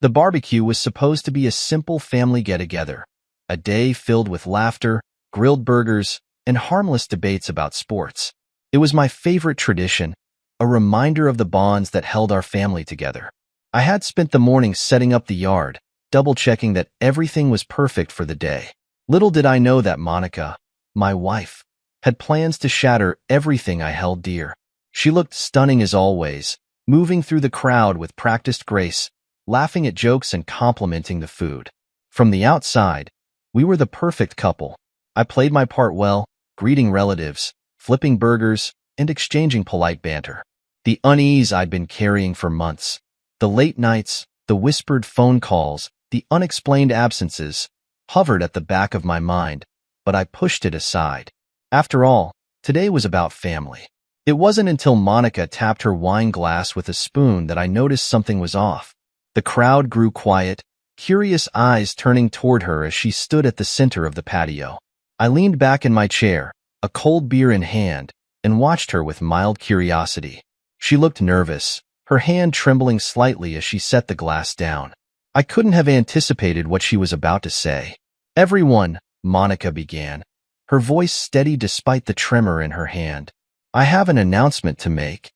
The barbecue was supposed to be a simple family get-together, a day filled with laughter, grilled burgers, and harmless debates about sports. It was my favorite tradition, a reminder of the bonds that held our family together. I had spent the morning setting up the yard, double-checking that everything was perfect for the day. Little did I know that Monica, my wife, had plans to shatter everything I held dear. She looked stunning as always, moving through the crowd with practiced grace, laughing at jokes and complimenting the food. From the outside, we were the perfect couple. I played my part well, greeting relatives, flipping burgers, and exchanging polite banter. The unease I'd been carrying for months, the late nights, the whispered phone calls, the unexplained absences, hovered at the back of my mind, but I pushed it aside. After all, today was about family. It wasn't until Monica tapped her wine glass with a spoon that I noticed something was off. The crowd grew quiet, curious eyes turning toward her as she stood at the center of the patio. I leaned back in my chair, a cold beer in hand, and watched her with mild curiosity. She looked nervous, her hand trembling slightly as she set the glass down. I couldn't have anticipated what she was about to say. "Everyone," Monica began, her voice steady despite the tremor in her hand. "I have an announcement to make."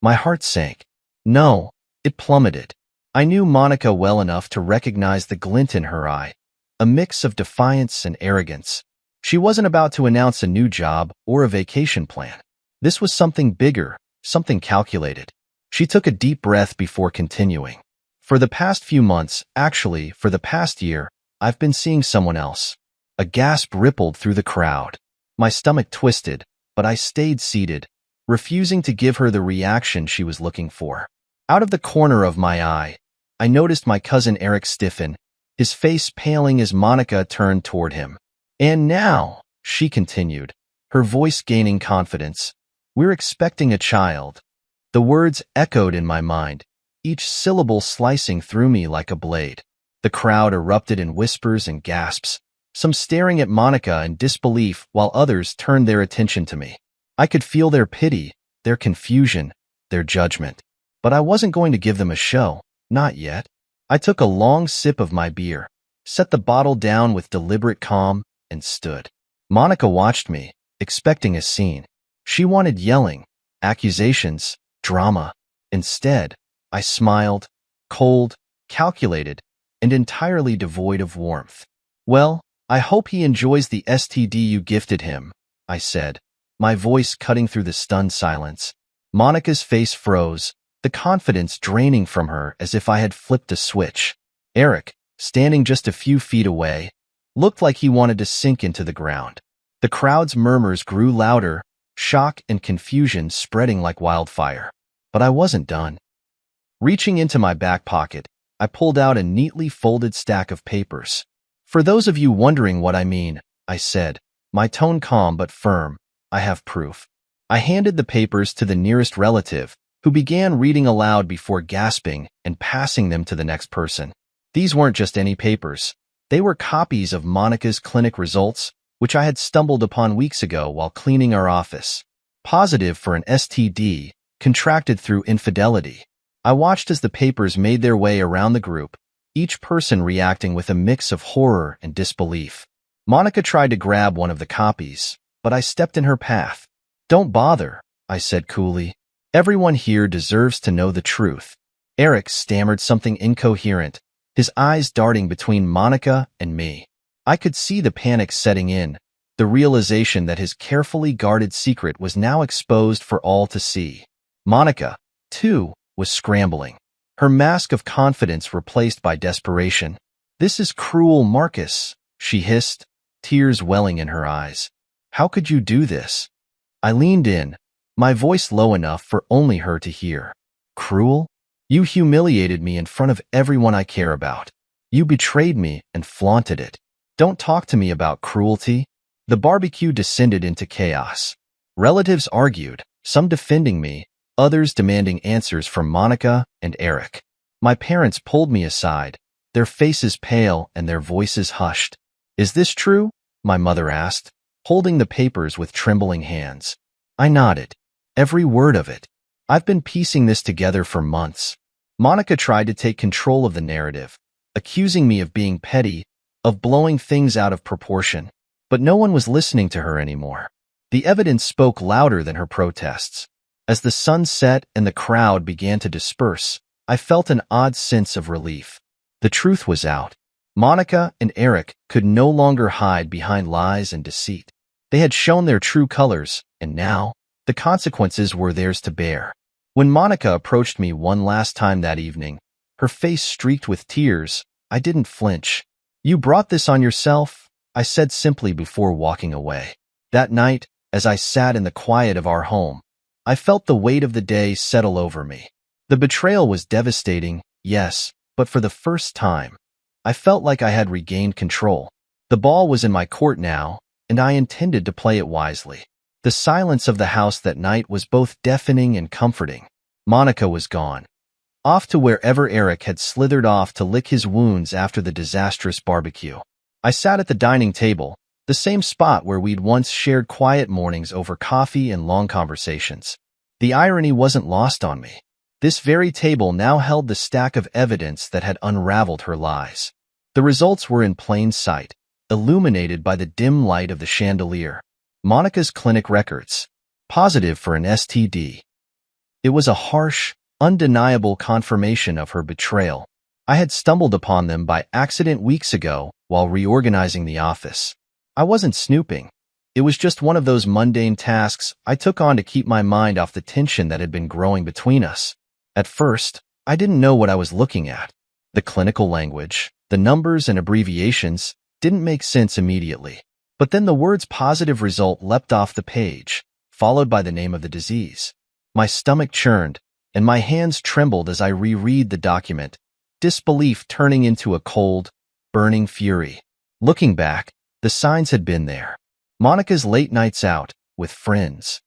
My heart sank. No, it plummeted. I knew Monica well enough to recognize the glint in her eye, a mix of defiance and arrogance. She wasn't about to announce a new job or a vacation plan. This was something bigger, something calculated. She took a deep breath before continuing. "For the past few months, actually, for the past year, I've been seeing someone else." A gasp rippled through the crowd. My stomach twisted, but I stayed seated, refusing to give her the reaction she was looking for. Out of the corner of my eye, I noticed my cousin Eric stiffen, his face paling as Monica turned toward him. "And now," she continued, her voice gaining confidence, "we're expecting a child." The words echoed in my mind, each syllable slicing through me like a blade. The crowd erupted in whispers and gasps, some staring at Monica in disbelief while others turned their attention to me. I could feel their pity, their confusion, their judgment. But I wasn't going to give them a show, not yet. I took a long sip of my beer, set the bottle down with deliberate calm, and stood. Monica watched me, expecting a scene. She wanted yelling, accusations, drama. Instead, I smiled, cold, calculated, and entirely devoid of warmth. "Well, I hope he enjoys the STD you gifted him," I said, my voice cutting through the stunned silence. Monica's face froze, the confidence draining from her as if I had flipped a switch. Eric, standing just a few feet away, looked like he wanted to sink into the ground. The crowd's murmurs grew louder, shock and confusion spreading like wildfire. But I wasn't done. Reaching into my back pocket, I pulled out a neatly folded stack of papers. "For those of you wondering what I mean," I said, my tone calm but firm, "I have proof." I handed the papers to the nearest relative, who began reading aloud before gasping and passing them to the next person. These weren't just any papers. They were copies of Monica's clinic results, which I had stumbled upon weeks ago while cleaning our office. Positive for an STD, contracted through infidelity. I watched as the papers made their way around the group, each person reacting with a mix of horror and disbelief. Monica tried to grab one of the copies, but I stepped in her path. "Don't bother," I said coolly. "Everyone here deserves to know the truth." Eric stammered something incoherent, his eyes darting between Monica and me. I could see the panic setting in, the realization that his carefully guarded secret was now exposed for all to see. Monica, too, was scrambling, her mask of confidence replaced by desperation. "This is cruel, Marcus," she hissed, tears welling in her eyes. "How could you do this?" I leaned in, my voice low enough for only her to hear. "Cruel? You humiliated me in front of everyone I care about. You betrayed me and flaunted it. Don't talk to me about cruelty." The barbecue descended into chaos. Relatives argued, some defending me, others demanding answers from Monica and Eric. My parents pulled me aside, their faces pale and their voices hushed. "Is this true?" my mother asked, holding the papers with trembling hands. I nodded. "Every word of it. I've been piecing this together for months." Monica tried to take control of the narrative, accusing me of being petty, of blowing things out of proportion. But no one was listening to her anymore. The evidence spoke louder than her protests. As the sun set and the crowd began to disperse, I felt an odd sense of relief. The truth was out. Monica and Eric could no longer hide behind lies and deceit. They had shown their true colors, and now, the consequences were theirs to bear. When Monica approached me one last time that evening, her face streaked with tears, I didn't flinch. "You brought this on yourself," I said simply before walking away. That night, as I sat in the quiet of our home, I felt the weight of the day settle over me. The betrayal was devastating, yes, but for the first time, I felt like I had regained control. The ball was in my court now, and I intended to play it wisely. The silence of the house that night was both deafening and comforting. Monica was gone, off to wherever Eric had slithered off to lick his wounds after the disastrous barbecue. I sat at the dining table, the same spot where we'd once shared quiet mornings over coffee and long conversations. The irony wasn't lost on me. This very table now held the stack of evidence that had unraveled her lies. The results were in plain sight, illuminated by the dim light of the chandelier. Monica's clinic records, positive for an STD. It was a harsh, undeniable confirmation of her betrayal. I had stumbled upon them by accident weeks ago while reorganizing the office. I wasn't snooping. It was just one of those mundane tasks I took on to keep my mind off the tension that had been growing between us. At first, I didn't know what I was looking at. The clinical language, the numbers and abbreviations, didn't make sense immediately. But then the words "positive result" leapt off the page, followed by the name of the disease. My stomach churned, and my hands trembled as I reread the document, disbelief turning into a cold, burning fury. Looking back, the signs had been there. Monica's late nights out, with friends.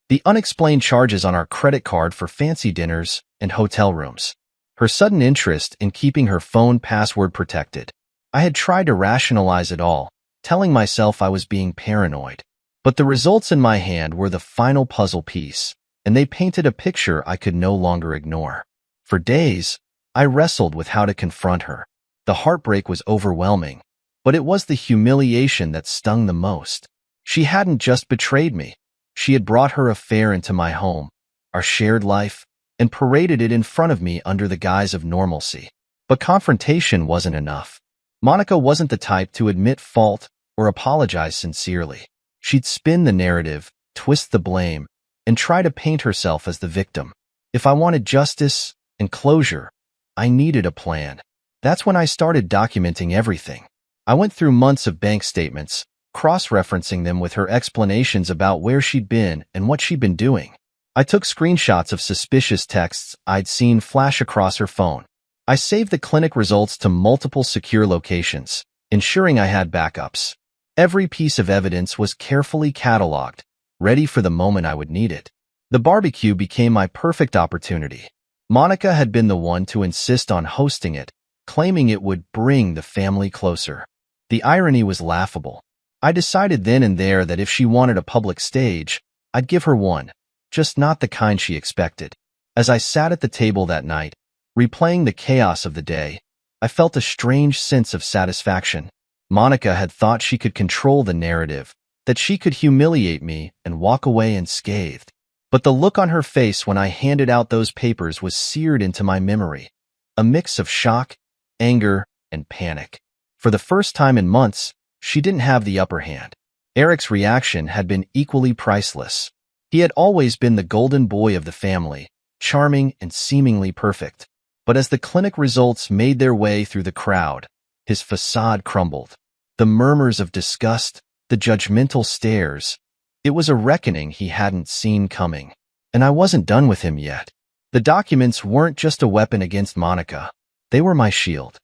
The unexplained charges on our credit card for fancy dinners and hotel rooms. Her sudden interest in keeping her phone password protected. I had tried to rationalize it all, telling myself I was being paranoid. But the results in my hand were the final puzzle piece, and they painted a picture I could no longer ignore. For days, I wrestled with how to confront her. The heartbreak was overwhelming, but it was the humiliation that stung the most. She hadn't just betrayed me. She had brought her affair into my home, our shared life, and paraded it in front of me under the guise of normalcy. But confrontation wasn't enough. Monica wasn't the type to admit fault or apologize sincerely. She'd spin the narrative, twist the blame, and try to paint herself as the victim. If I wanted justice and closure, I needed a plan. That's when I started documenting everything. I went through months of bank statements, cross-referencing them with her explanations about where she'd been and what she'd been doing. I took screenshots of suspicious texts I'd seen flash across her phone. I saved the clinic results to multiple secure locations, ensuring I had backups. Every piece of evidence was carefully cataloged, ready for the moment I would need it. The barbecue became my perfect opportunity. Monica had been the one to insist on hosting it, claiming it would bring the family closer. The irony was laughable. I decided then and there that if she wanted a public stage, I'd give her one, just not the kind she expected. As I sat at the table that night, replaying the chaos of the day, I felt a strange sense of satisfaction. Monica had thought she could control the narrative, that she could humiliate me and walk away unscathed. But the look on her face when I handed out those papers was seared into my memory, a mix of shock, anger, and panic. For the first time in months, she didn't have the upper hand. Eric's reaction had been equally priceless. He had always been the golden boy of the family, charming and seemingly perfect. But as the clinic results made their way through the crowd, his facade crumbled. The murmurs of disgust, the judgmental stares. It was a reckoning he hadn't seen coming. And I wasn't done with him yet. The documents weren't just a weapon against Monica. They were my shield.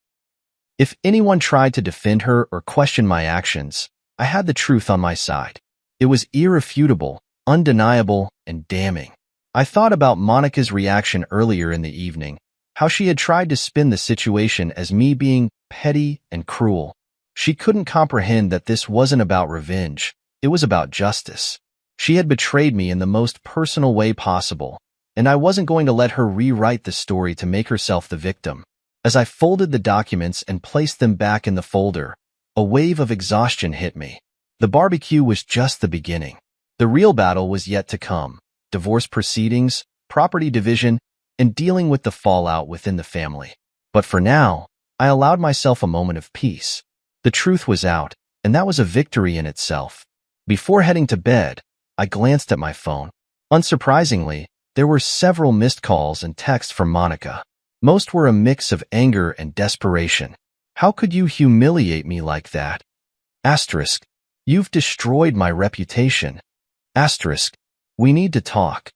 If anyone tried to defend her or question my actions, I had the truth on my side. It was irrefutable, undeniable, and damning. I thought about Monica's reaction earlier in the evening, how she had tried to spin the situation as me being petty and cruel. She couldn't comprehend that this wasn't about revenge, it was about justice. She had betrayed me in the most personal way possible, and I wasn't going to let her rewrite the story to make herself the victim. As I folded the documents and placed them back in the folder, a wave of exhaustion hit me. The barbecue was just the beginning. The real battle was yet to come: divorce proceedings, property division, and dealing with the fallout within the family. But for now, I allowed myself a moment of peace. The truth was out, and that was a victory in itself. Before heading to bed, I glanced at my phone. Unsurprisingly, there were several missed calls and texts from Monica. Most were a mix of anger and desperation. "How could you humiliate me like that? Asterisk. You've destroyed my reputation. Asterisk. We need to talk.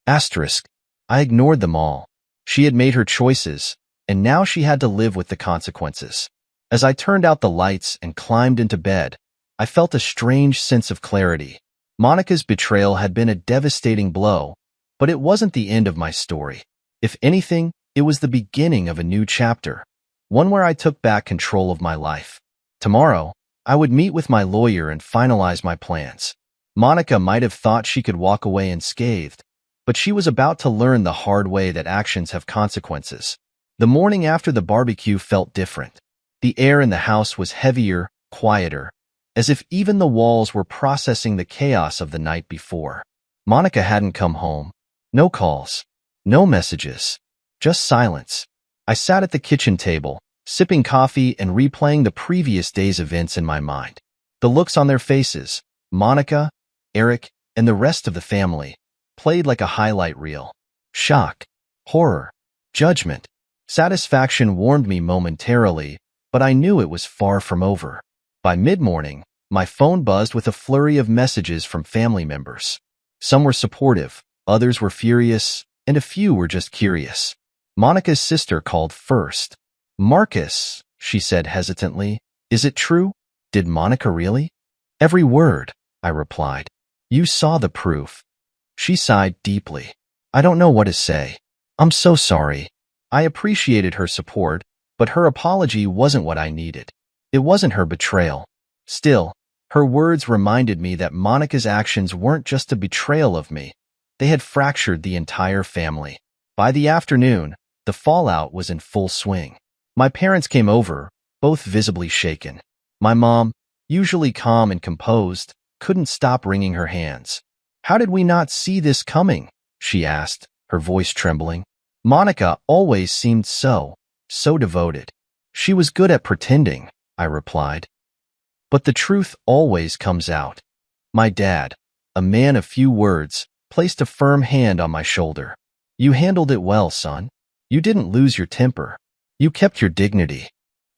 Asterisk." I ignored them all. She had made her choices, and now she had to live with the consequences. As I turned out the lights and climbed into bed, I felt a strange sense of clarity. Monica's betrayal had been a devastating blow, but it wasn't the end of my story. If anything, it was the beginning of a new chapter, one where I took back control of my life. Tomorrow, I would meet with my lawyer and finalize my plans. Monica might have thought she could walk away unscathed, but she was about to learn the hard way that actions have consequences. The morning after the barbecue felt different. The air in the house was heavier, quieter, as if even the walls were processing the chaos of the night before. Monica hadn't come home. No calls. No messages. Just silence. I sat at the kitchen table, sipping coffee and replaying the previous day's events in my mind. The looks on their faces, Monica, Eric, and the rest of the family, played like a highlight reel. Shock, horror, judgment, satisfaction warmed me momentarily, but I knew it was far from over. By mid-morning, my phone buzzed with a flurry of messages from family members. Some were supportive, others were furious, and a few were just curious. Monica's sister called first. "Marcus," she said hesitantly, "is it true? Did Monica really?" "Every word," I replied. "You saw the proof." She sighed deeply. "I don't know what to say. I'm so sorry." I appreciated her support, but her apology wasn't what I needed. It wasn't her betrayal. Still, her words reminded me that Monica's actions weren't just a betrayal of me. They had fractured the entire family. By the afternoon, the fallout was in full swing. My parents came over, both visibly shaken. My mom, usually calm and composed, couldn't stop wringing her hands. "How did we not see this coming?" she asked, her voice trembling. Monica always seemed so devoted. "She was good at pretending," I replied. "But the truth always comes out." My dad, a man of few words, placed a firm hand on my shoulder. "You handled it well, son. You didn't lose your temper. You kept your dignity."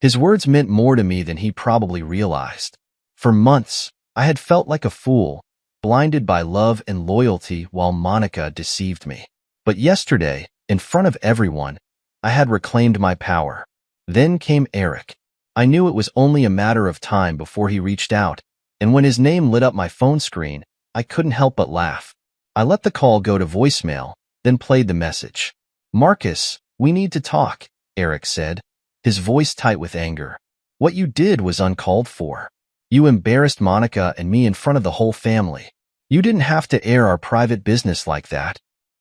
His words meant more to me than he probably realized. For months, I had felt like a fool, blinded by love and loyalty while Monica deceived me. But yesterday, in front of everyone, I had reclaimed my power. Then came Eric. I knew it was only a matter of time before he reached out, and when his name lit up my phone screen, I couldn't help but laugh. I let the call go to voicemail, then played the message. "Marcus, we need to talk," Eric said, his voice tight with anger. "What you did was uncalled for. You embarrassed Monica and me in front of the whole family. You didn't have to air our private business like that."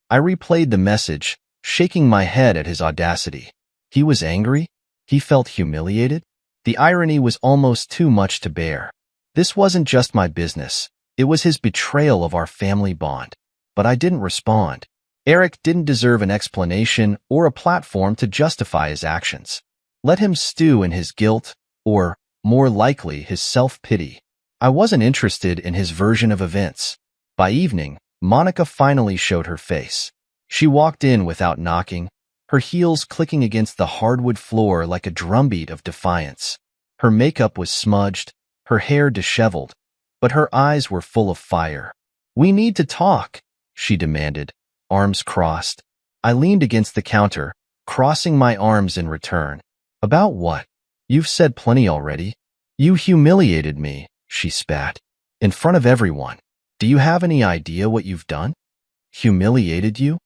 I replayed the message, shaking my head at his audacity. He was angry? He felt humiliated? The irony was almost too much to bear. This wasn't just my business. It was his betrayal of our family bond. But I didn't respond. Eric didn't deserve an explanation or a platform to justify his actions. Let him stew in his guilt, or, more likely, his self-pity. I wasn't interested in his version of events. By evening, Monica finally showed her face. She walked in without knocking, her heels clicking against the hardwood floor like a drumbeat of defiance. Her makeup was smudged, her hair disheveled, but her eyes were full of fire. "We need to talk," she demanded, arms crossed. I leaned against the counter, crossing my arms in return. "About what? You've said plenty already." "You humiliated me," she spat, "in front of everyone. Do you have any idea what you've done?" "Humiliated you?"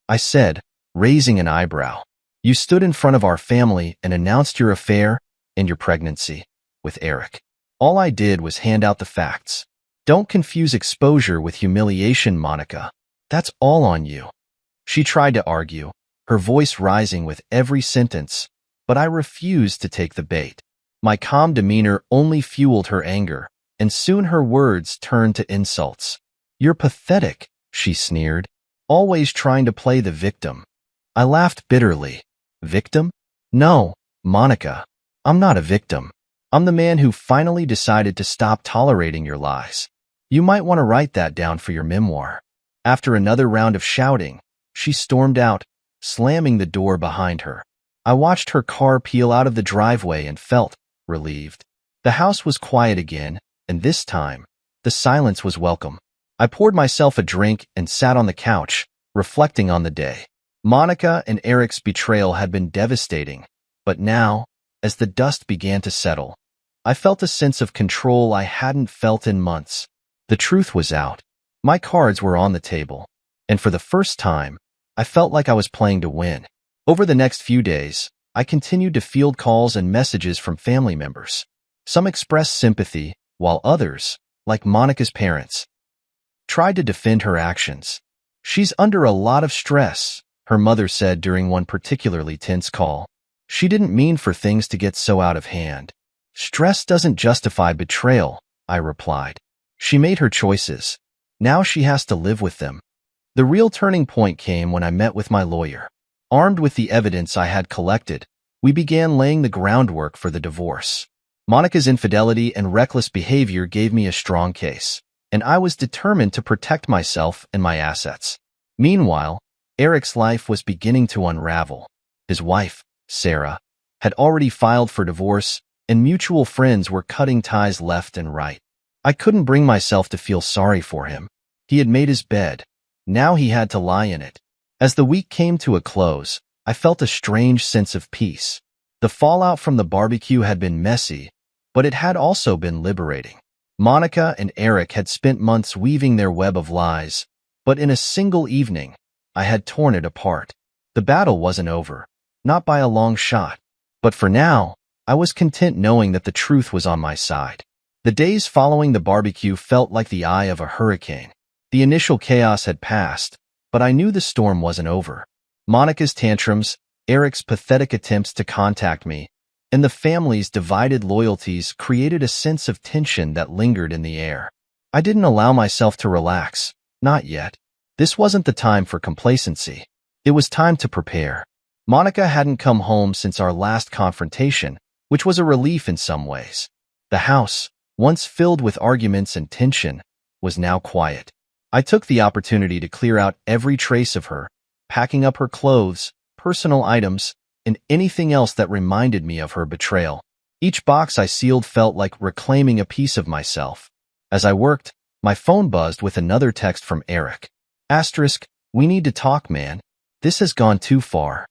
I said, raising an eyebrow. "You stood in front of our family and announced your affair and your pregnancy with Eric. All I did was hand out the facts. Don't confuse exposure with humiliation, Monica. That's all on you." She tried to argue, her voice rising with every sentence, but I refused to take the bait. My calm demeanor only fueled her anger, and soon her words turned to insults. "You're pathetic," she sneered, "always trying to play the victim." I laughed bitterly. Victim? No, Monica. I'm not a victim. I'm the man who finally decided to stop tolerating your lies. You might want to write that down for your memoir. After another round of shouting, she stormed out, slamming the door behind her. I watched her car peel out of the driveway and felt relieved. The house was quiet again, and this time, the silence was welcome. I poured myself a drink and sat on the couch, reflecting on the day. Monica and Eric's betrayal had been devastating, but now, as the dust began to settle, I felt a sense of control I hadn't felt in months. The truth was out. My cards were on the table, and for the first time, I felt like I was playing to win. Over the next few days, I continued to field calls and messages from family members. Some expressed sympathy, while others, like Monica's parents, tried to defend her actions. "She's under a lot of stress," her mother said during one particularly tense call. "She didn't mean for things to get so out of hand." "Stress doesn't justify betrayal," I replied. "She made her choices. Now she has to live with them." The real turning point came when I met with my lawyer. Armed with the evidence I had collected, we began laying the groundwork for the divorce. Monica's infidelity and reckless behavior gave me a strong case, and I was determined to protect myself and my assets. Meanwhile, Eric's life was beginning to unravel. His wife, Sarah, had already filed for divorce, and mutual friends were cutting ties left and right. I couldn't bring myself to feel sorry for him. He had made his bed. Now he had to lie in it. As the week came to a close, I felt a strange sense of peace. The fallout from the barbecue had been messy, but it had also been liberating. Monica and Eric had spent months weaving their web of lies, but in a single evening, I had torn it apart. The battle wasn't over, not by a long shot, but for now, I was content knowing that the truth was on my side. The days following the barbecue felt like the eye of a hurricane. The initial chaos had passed, but I knew the storm wasn't over. Monica's tantrums, Eric's pathetic attempts to contact me, and the family's divided loyalties created a sense of tension that lingered in the air. I didn't allow myself to relax, not yet. This wasn't the time for complacency. It was time to prepare. Monica hadn't come home since our last confrontation, which was a relief in some ways. The house, once filled with arguments and tension, was now quiet. I took the opportunity to clear out every trace of her, packing up her clothes, personal items, and anything else that reminded me of her betrayal. Each box I sealed felt like reclaiming a piece of myself. As I worked, my phone buzzed with another text from Eric. Asterisk, "We need to talk, man. This has gone too far."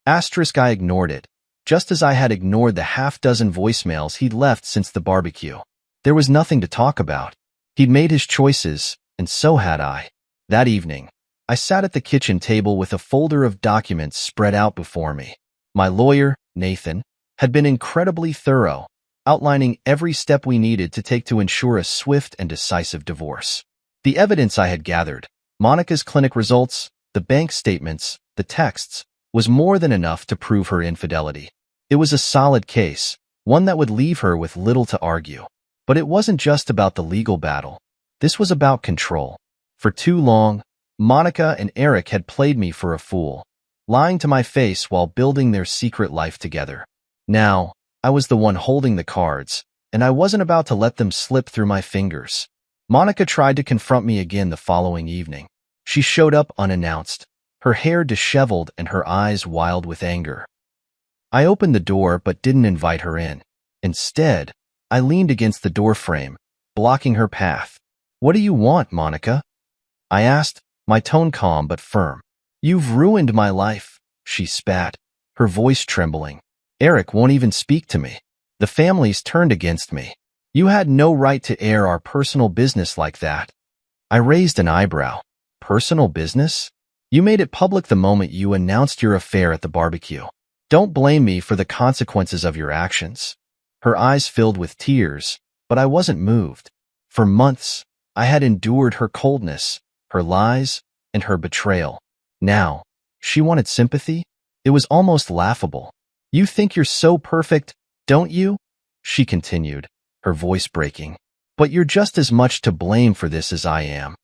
Asterisk, I ignored it, just as I had ignored the half-dozen voicemails he'd left since the barbecue. There was nothing to talk about. He'd made his choices, and so had I. That evening, I sat at the kitchen table with a folder of documents spread out before me. My lawyer, Nathan, had been incredibly thorough, outlining every step we needed to take to ensure a swift and decisive divorce. The evidence I had gathered, Monica's clinic results, the bank statements, the texts, was more than enough to prove her infidelity. It was a solid case, one that would leave her with little to argue. But it wasn't just about the legal battle. This was about control. For too long, Monica and Eric had played me for a fool, lying to my face while building their secret life together. Now, I was the one holding the cards, and I wasn't about to let them slip through my fingers. Monica tried to confront me again the following evening. She showed up unannounced, her hair disheveled and her eyes wild with anger. I opened the door but didn't invite her in. Instead, I leaned against the doorframe, blocking her path. "What do you want, Monica?" I asked, my tone calm but firm. "You've ruined my life," she spat, her voice trembling. "Eric won't even speak to me. The family's turned against me. You had no right to air our personal business like that." I raised an eyebrow. "Personal business? You made it public the moment you announced your affair at the barbecue. Don't blame me for the consequences of your actions." Her eyes filled with tears, but I wasn't moved. For months, I had endured her coldness, her lies, and her betrayal. Now, she wanted sympathy? It was almost laughable. You think you're so perfect, don't you? She continued, her voice breaking. But you're just as much to blame for this as I am.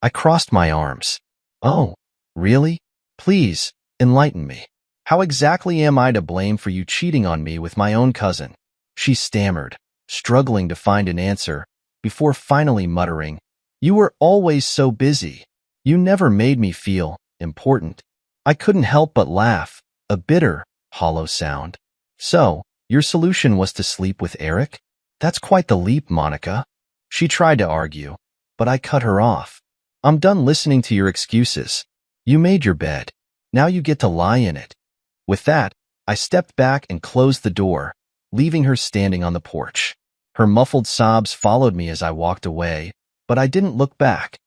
I crossed my arms. Oh, really? Please, enlighten me. How exactly am I to blame for you cheating on me with my own cousin? She stammered, struggling to find an answer, before finally muttering, You were always so busy. You never made me feel important. I couldn't help but laugh, a bitter, hollow sound. So, your solution was to sleep with Eric? That's quite the leap, Monica. She tried to argue, but I cut her off. I'm done listening to your excuses. You made your bed. Now you get to lie in it. With that, I stepped back and closed the door, leaving her standing on the porch. Her muffled sobs followed me as I walked away, but I didn't look back.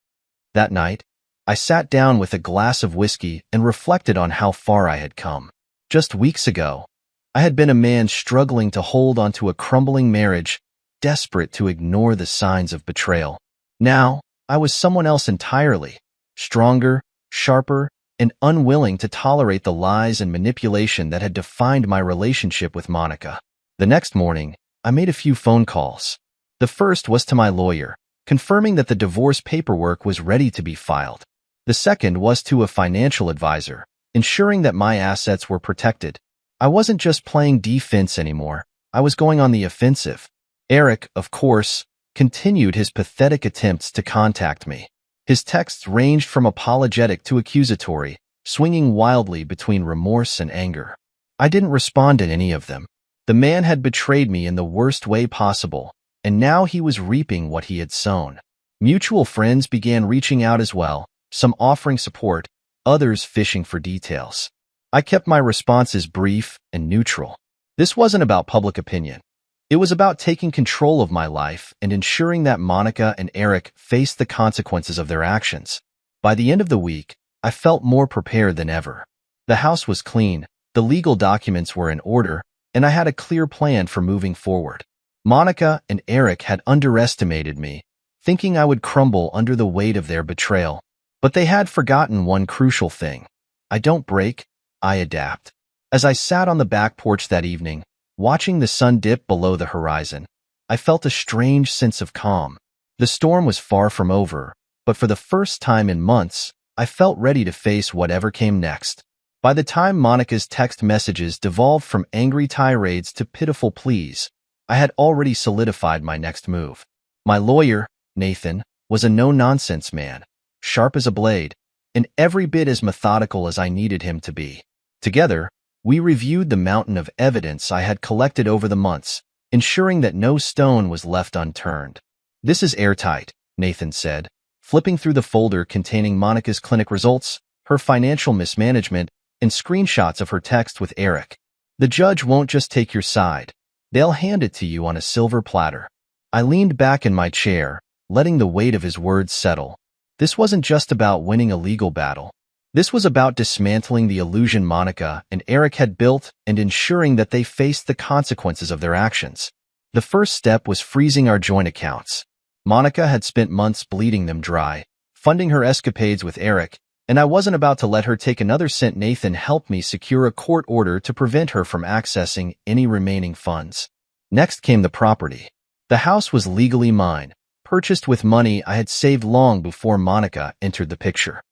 That night, I sat down with a glass of whiskey and reflected on how far I had come. Just weeks ago, I had been a man struggling to hold onto a crumbling marriage, desperate to ignore the signs of betrayal. Now, I was someone else entirely, stronger, sharper, and unwilling to tolerate the lies and manipulation that had defined my relationship with Monica. The next morning, I made a few phone calls. The first was to my lawyer, confirming that the divorce paperwork was ready to be filed. The second was to a financial advisor, ensuring that my assets were protected. I wasn't just playing defense anymore. I was going on the offensive. Eric, of course, continued his pathetic attempts to contact me. His texts ranged from apologetic to accusatory, swinging wildly between remorse and anger. I didn't respond to any of them. The man had betrayed me in the worst way possible, and now he was reaping what he had sown. Mutual friends began reaching out as well, some offering support, others fishing for details. I kept my responses brief and neutral. This wasn't about public opinion. It was about taking control of my life and ensuring that Monica and Eric faced the consequences of their actions. By the end of the week, I felt more prepared than ever. The house was clean, the legal documents were in order, and I had a clear plan for moving forward. Monica and Eric had underestimated me, thinking I would crumble under the weight of their betrayal. But they had forgotten one crucial thing. I don't break, I adapt. As I sat on the back porch that evening, watching the sun dip below the horizon, I felt a strange sense of calm. The storm was far from over, but for the first time in months, I felt ready to face whatever came next. By the time Monica's text messages devolved from angry tirades to pitiful pleas, I had already solidified my next move. My lawyer, Nathan, was a no-nonsense man, sharp as a blade, and every bit as methodical as I needed him to be. Together, we reviewed the mountain of evidence I had collected over the months, ensuring that no stone was left unturned. This is airtight, Nathan said, flipping through the folder containing Monica's clinic results, her financial mismanagement, and screenshots of her text with Eric. The judge won't just take your side. They'll hand it to you on a silver platter. I leaned back in my chair, letting the weight of his words settle. This wasn't just about winning a legal battle. This was about dismantling the illusion Monica and Eric had built and ensuring that they faced the consequences of their actions. The first step was freezing our joint accounts. Monica had spent months bleeding them dry, funding her escapades with Eric, and I wasn't about to let her take another cent. Nathan helped me secure a court order to prevent her from accessing any remaining funds. Next came the property. The house was legally mine, purchased with money I had saved long before Monica entered the picture.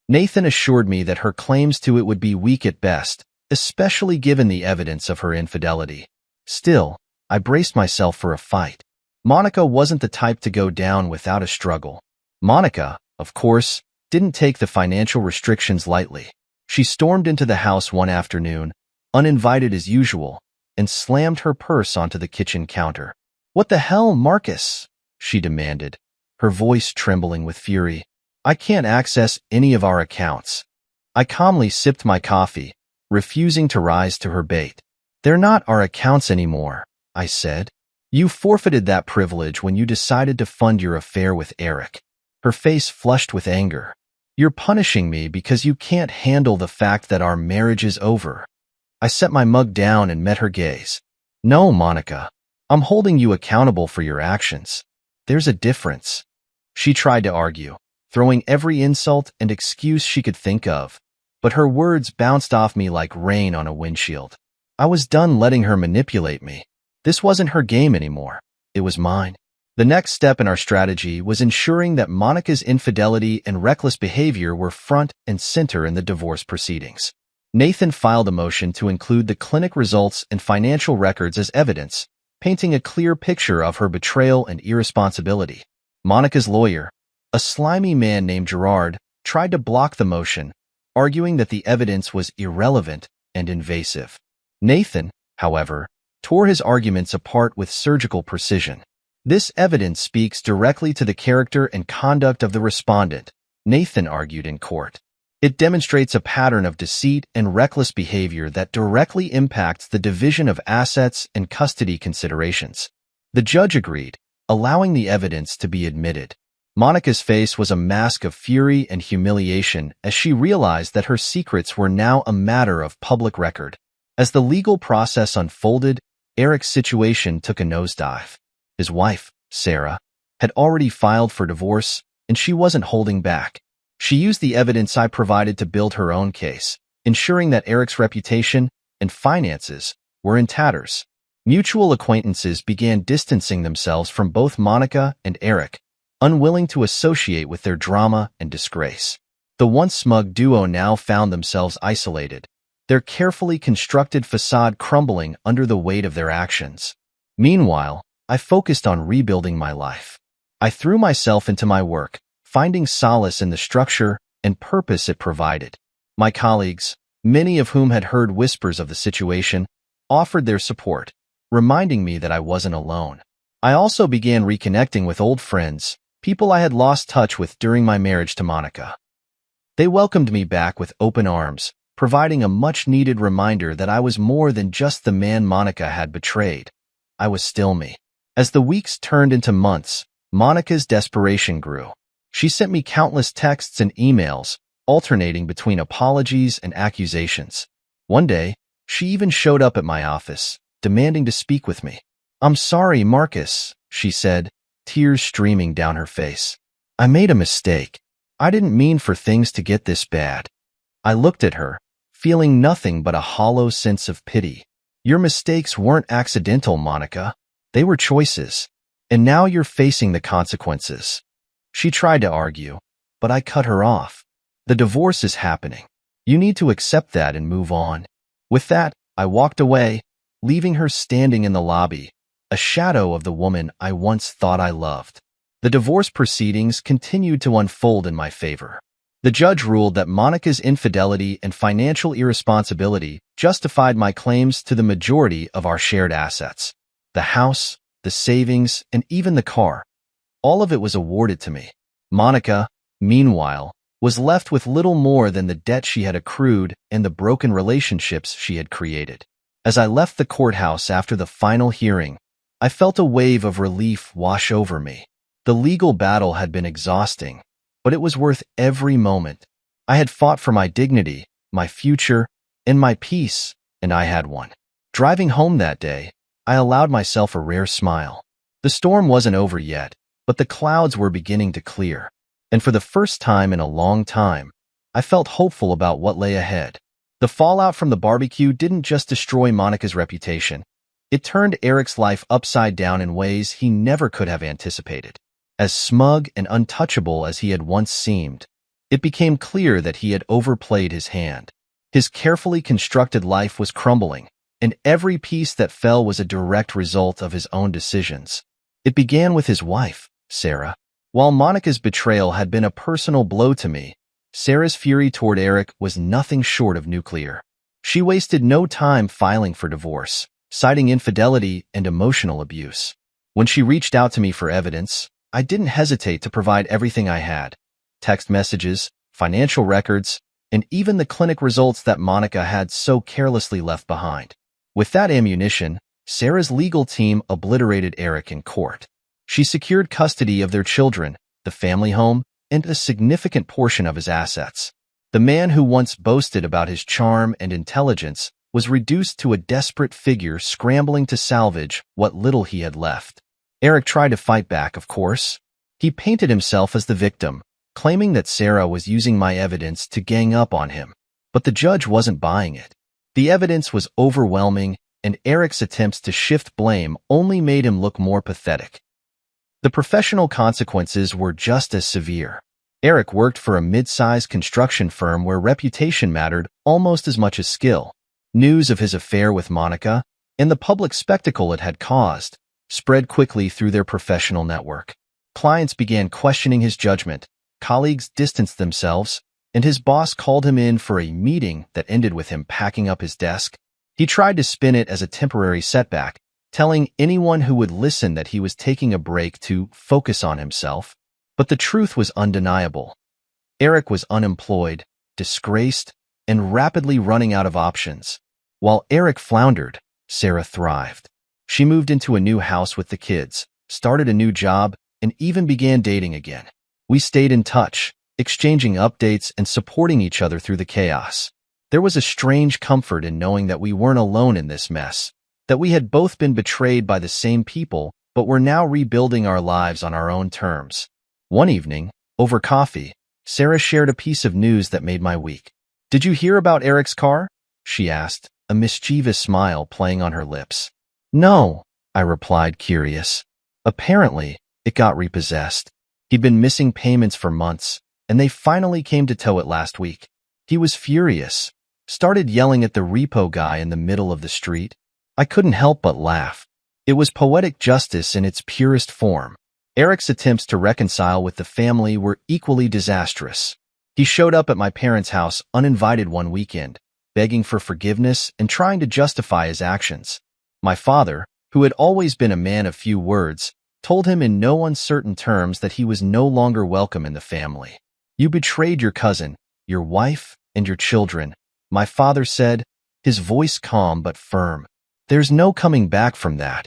Nathan assured me that her claims to it would be weak at best, especially given the evidence of her infidelity. Still, I braced myself for a fight. Monica wasn't the type to go down without a struggle. Monica, of course, didn't take the financial restrictions lightly. She stormed into the house one afternoon, uninvited as usual, and slammed her purse onto the kitchen counter. "What the hell, Marcus?" she demanded, her voice trembling with fury. "I can't access any of our accounts." I calmly sipped my coffee, refusing to rise to her bait. "They're not our accounts anymore," I said. "You forfeited that privilege when you decided to fund your affair with Eric." Her face flushed with anger. "You're punishing me because you can't handle the fact that our marriage is over." I set my mug down and met her gaze. "No, Monica. I'm holding you accountable for your actions. There's a difference." She tried to argue, throwing every insult and excuse she could think of. But her words bounced off me like rain on a windshield. I was done letting her manipulate me. This wasn't her game anymore. It was mine. The next step in our strategy was ensuring that Monica's infidelity and reckless behavior were front and center in the divorce proceedings. Nathan filed a motion to include the clinic results and financial records as evidence, painting a clear picture of her betrayal and irresponsibility. Monica's lawyer, a slimy man named Gerard, tried to block the motion, arguing that the evidence was irrelevant and invasive. Nathan, however, tore his arguments apart with surgical precision. This evidence speaks directly to the character and conduct of the respondent, Nathan argued in court. It demonstrates a pattern of deceit and reckless behavior that directly impacts the division of assets and custody considerations. The judge agreed, allowing the evidence to be admitted. Monica's face was a mask of fury and humiliation as she realized that her secrets were now a matter of public record. As the legal process unfolded, Eric's situation took a nosedive. His wife, Sarah, had already filed for divorce, and she wasn't holding back. She used the evidence I provided to build her own case, ensuring that Eric's reputation and finances were in tatters. Mutual acquaintances began distancing themselves from both Monica and Eric, unwilling to associate with their drama and disgrace. The once smug duo now found themselves isolated, their carefully constructed facade crumbling under the weight of their actions. Meanwhile, I focused on rebuilding my life. I threw myself into my work, finding solace in the structure and purpose it provided. My colleagues, many of whom had heard whispers of the situation, offered their support, reminding me that I wasn't alone. I also began reconnecting with old friends, people I had lost touch with during my marriage to Monica. They welcomed me back with open arms, providing a much-needed reminder that I was more than just the man Monica had betrayed. I was still me. As the weeks turned into months, Monica's desperation grew. She sent me countless texts and emails, alternating between apologies and accusations. One day, she even showed up at my office, demanding to speak with me. "I'm sorry, Marcus," she said, tears streaming down her face. "I made a mistake. I didn't mean for things to get this bad." I looked at her, feeling nothing but a hollow sense of pity. "Your mistakes weren't accidental, Monica. They were choices. And now you're facing the consequences." She tried to argue, but I cut her off. "The divorce is happening. You need to accept that and move on." With that, I walked away, leaving her standing in the lobby, a shadow of the woman I once thought I loved. The divorce proceedings continued to unfold in my favor. The judge ruled that Monica's infidelity and financial irresponsibility justified my claims to the majority of our shared assets. The house, the savings, and even the car. All of it was awarded to me. Monica, meanwhile, was left with little more than the debt she had accrued and the broken relationships she had created. As I left the courthouse after the final hearing, I felt a wave of relief wash over me. The legal battle had been exhausting, but it was worth every moment. I had fought for my dignity, my future, and my peace, and I had won. Driving home that day, I allowed myself a rare smile. The storm wasn't over yet, but the clouds were beginning to clear. And for the first time in a long time, I felt hopeful about what lay ahead. The fallout from the barbecue didn't just destroy Monica's reputation. It turned Eric's life upside down in ways he never could have anticipated. As smug and untouchable as he had once seemed, it became clear that he had overplayed his hand. His carefully constructed life was crumbling, and every piece that fell was a direct result of his own decisions. It began with his wife, Sarah. While Monica's betrayal had been a personal blow to me, Sarah's fury toward Eric was nothing short of nuclear. She wasted no time filing for divorce, citing infidelity and emotional abuse. When she reached out to me for evidence, I didn't hesitate to provide everything I had: text messages, financial records, and even the clinic results that Monica had so carelessly left behind. With that ammunition, Sarah's legal team obliterated Eric in court. She secured custody of their children, the family home, and a significant portion of his assets. The man who once boasted about his charm and intelligence was reduced to a desperate figure scrambling to salvage what little he had left. Eric tried to fight back, of course. He painted himself as the victim, claiming that Sarah was using my evidence to gang up on him. But the judge wasn't buying it. The evidence was overwhelming, and Eric's attempts to shift blame only made him look more pathetic. The professional consequences were just as severe. Eric worked for a mid-sized construction firm where reputation mattered almost as much as skill. News of his affair with Monica, and the public spectacle it had caused, spread quickly through their professional network. Clients began questioning his judgment, colleagues distanced themselves, and his boss called him in for a meeting that ended with him packing up his desk. He tried to spin it as a temporary setback, telling anyone who would listen that he was taking a break to focus on himself. But the truth was undeniable. Eric was unemployed, disgraced, and rapidly running out of options. While Eric floundered, Sarah thrived. She moved into a new house with the kids, started a new job, and even began dating again. We stayed in touch, exchanging updates and supporting each other through the chaos. There was a strange comfort in knowing that we weren't alone in this mess, that we had both been betrayed by the same people, but were now rebuilding our lives on our own terms. One evening, over coffee, Sarah shared a piece of news that made my week. "Did you hear about Eric's car?" she asked, a mischievous smile playing on her lips. "No," I replied, curious. Apparently, it got repossessed. He'd been missing payments for months, and they finally came to tow it last week. He was furious, started yelling at the repo guy in the middle of the street. I couldn't help but laugh. It was poetic justice in its purest form. Eric's attempts to reconcile with the family were equally disastrous. He showed up at my parents' house uninvited one weekend, begging for forgiveness and trying to justify his actions. My father, who had always been a man of few words, told him in no uncertain terms that he was no longer welcome in the family. "You betrayed your cousin, your wife, and your children," my father said, his voice calm but firm. "There's no coming back from that."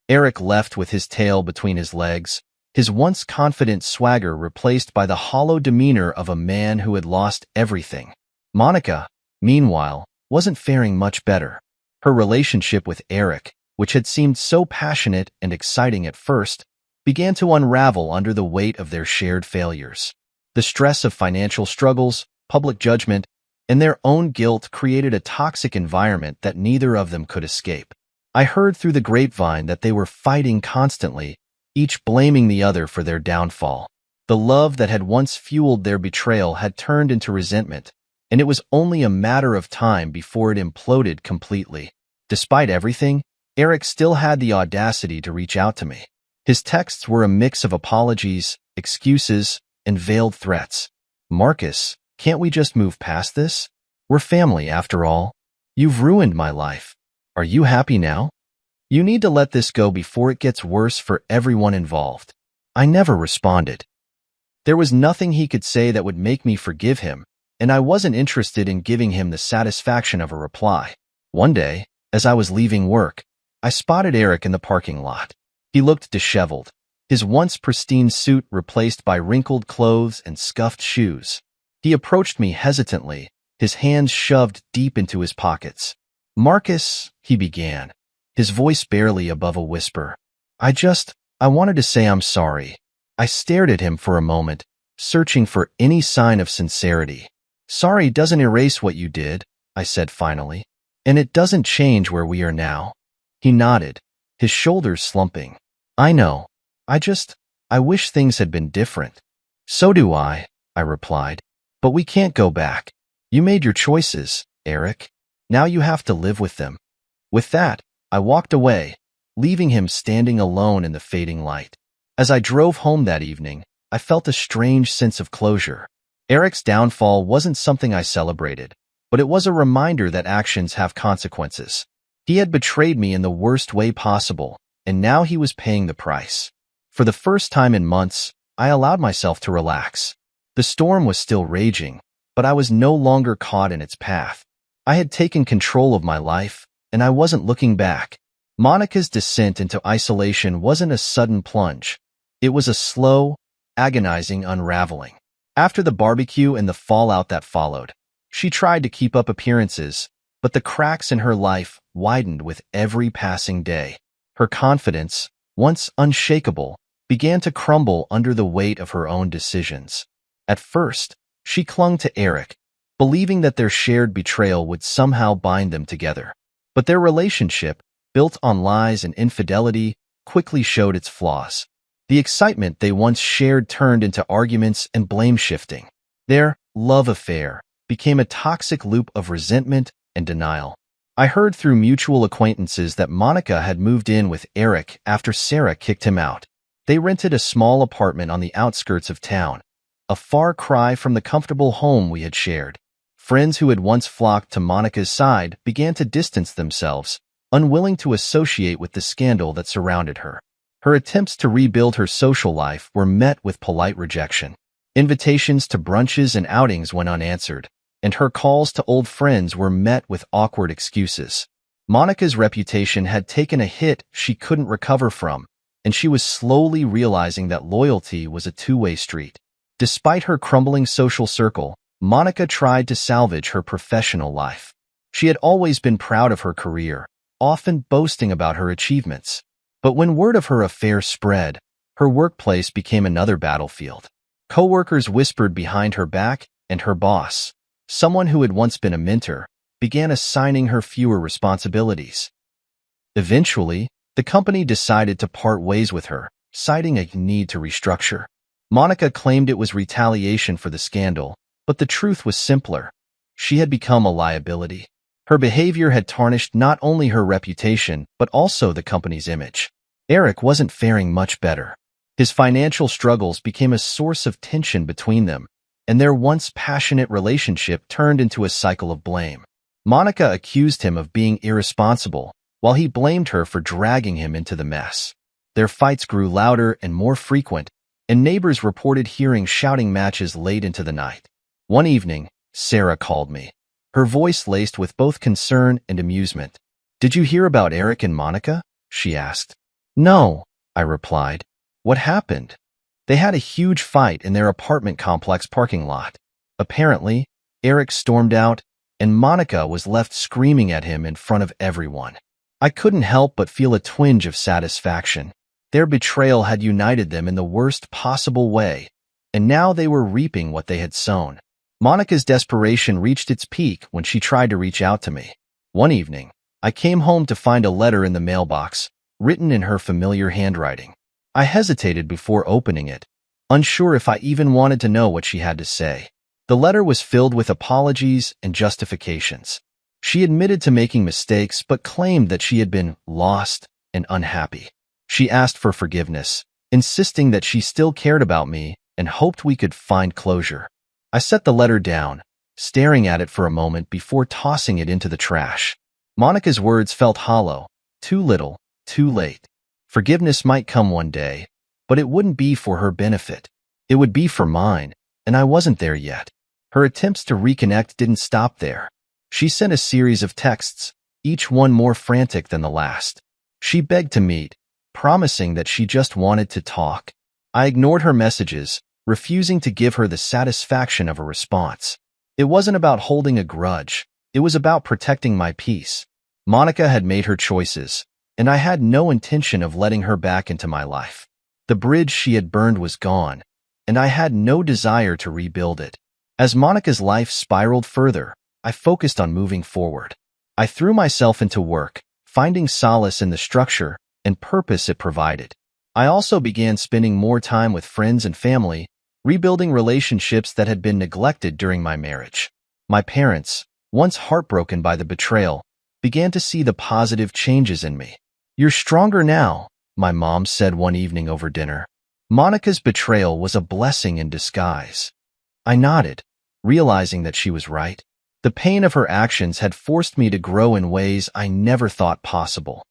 Eric left with his tail between his legs, his once confident swagger replaced by the hollow demeanor of a man who had lost everything. Monica, meanwhile, wasn't faring much better. Her relationship with Eric, which had seemed so passionate and exciting at first, began to unravel under the weight of their shared failures. The stress of financial struggles, public judgment, and their own guilt created a toxic environment that neither of them could escape. I heard through the grapevine that they were fighting constantly, each blaming the other for their downfall. The love that had once fueled their betrayal had turned into resentment, and it was only a matter of time before it imploded completely. Despite everything, Eric still had the audacity to reach out to me. His texts were a mix of apologies, excuses, and veiled threats. "Marcus, can't we just move past this? We're family, after all. You've ruined my life. Are you happy now? You need to let this go before it gets worse for everyone involved." I never responded. There was nothing he could say that would make me forgive him, and I wasn't interested in giving him the satisfaction of a reply. One day, as I was leaving work, I spotted Eric in the parking lot. He looked disheveled, his once pristine suit replaced by wrinkled clothes and scuffed shoes. He approached me hesitantly, his hands shoved deep into his pockets. "Marcus," he began, his voice barely above a whisper. I wanted to say I'm sorry." I stared at him for a moment, searching for any sign of sincerity. "Sorry doesn't erase what you did," I said finally, "and it doesn't change where we are now." He nodded, his shoulders slumping. "I know. I wish things had been different." "So do I," I replied. "But we can't go back. You made your choices, Eric. Now you have to live with them." With that, I walked away, leaving him standing alone in the fading light. As I drove home that evening, I felt a strange sense of closure. Eric's downfall wasn't something I celebrated, but it was a reminder that actions have consequences. He had betrayed me in the worst way possible, and now he was paying the price. For the first time in months, I allowed myself to relax. The storm was still raging, but I was no longer caught in its path. I had taken control of my life, and I wasn't looking back. Monica's descent into isolation wasn't a sudden plunge. It was a slow, agonizing unraveling. After the barbecue and the fallout that followed, she tried to keep up appearances, but the cracks in her life widened with every passing day. Her confidence, once unshakable, began to crumble under the weight of her own decisions. At first, she clung to Eric, believing that their shared betrayal would somehow bind them together. But their relationship, built on lies and infidelity, quickly showed its flaws. The excitement they once shared turned into arguments and blame shifting. Their love affair became a toxic loop of resentment and denial. I heard through mutual acquaintances that Monica had moved in with Eric after Sarah kicked him out. They rented a small apartment on the outskirts of town, a far cry from the comfortable home we had shared. Friends who had once flocked to Monica's side began to distance themselves, unwilling to associate with the scandal that surrounded her. Her attempts to rebuild her social life were met with polite rejection. Invitations to brunches and outings went unanswered, and her calls to old friends were met with awkward excuses. Monica's reputation had taken a hit she couldn't recover from, and she was slowly realizing that loyalty was a two-way street. Despite her crumbling social circle, Monica tried to salvage her professional life. She had always been proud of her career, often boasting about her achievements. But when word of her affair spread, her workplace became another battlefield. Coworkers whispered behind her back, and her boss, someone who had once been a mentor, began assigning her fewer responsibilities. Eventually, the company decided to part ways with her, citing a need to restructure. Monica claimed it was retaliation for the scandal, but the truth was simpler. She had become a liability. Her behavior had tarnished not only her reputation, but also the company's image. Eric wasn't faring much better. His financial struggles became a source of tension between them, and their once passionate relationship turned into a cycle of blame. Monica accused him of being irresponsible, while he blamed her for dragging him into the mess. Their fights grew louder and more frequent, and neighbors reported hearing shouting matches late into the night. One evening, Sarah called me, her voice laced with both concern and amusement. "Did you hear about Eric and Monica?" she asked. "No," I replied. "What happened?" "They had a huge fight in their apartment complex parking lot. Apparently, Eric stormed out, and Monica was left screaming at him in front of everyone." I couldn't help but feel a twinge of satisfaction. Their betrayal had united them in the worst possible way, and now they were reaping what they had sown. Monica's desperation reached its peak when she tried to reach out to me. One evening, I came home to find a letter in the mailbox, written in her familiar handwriting. I hesitated before opening it, unsure if I even wanted to know what she had to say. The letter was filled with apologies and justifications. She admitted to making mistakes, but claimed that she had been lost and unhappy. She asked for forgiveness, insisting that she still cared about me and hoped we could find closure. I set the letter down, staring at it for a moment before tossing it into the trash. Monica's words felt hollow. Too little, too late. Forgiveness might come one day, but it wouldn't be for her benefit. It would be for mine, and I wasn't there yet. Her attempts to reconnect didn't stop there. She sent a series of texts, each one more frantic than the last. She begged to meet, promising that she just wanted to talk. I ignored her messages, refusing to give her the satisfaction of a response. It wasn't about holding a grudge. It was about protecting my peace. Monica had made her choices, and I had no intention of letting her back into my life. The bridge she had burned was gone, and I had no desire to rebuild it. As Monica's life spiraled further, I focused on moving forward. I threw myself into work, finding solace in the structure and purpose it provided. I also began spending more time with friends and family, rebuilding relationships that had been neglected during my marriage. My parents, once heartbroken by the betrayal, began to see the positive changes in me. "You're stronger now," my mom said one evening over dinner. Monica's betrayal was a blessing in disguise. I nodded, realizing that she was right. The pain of her actions had forced me to grow in ways I never thought possible.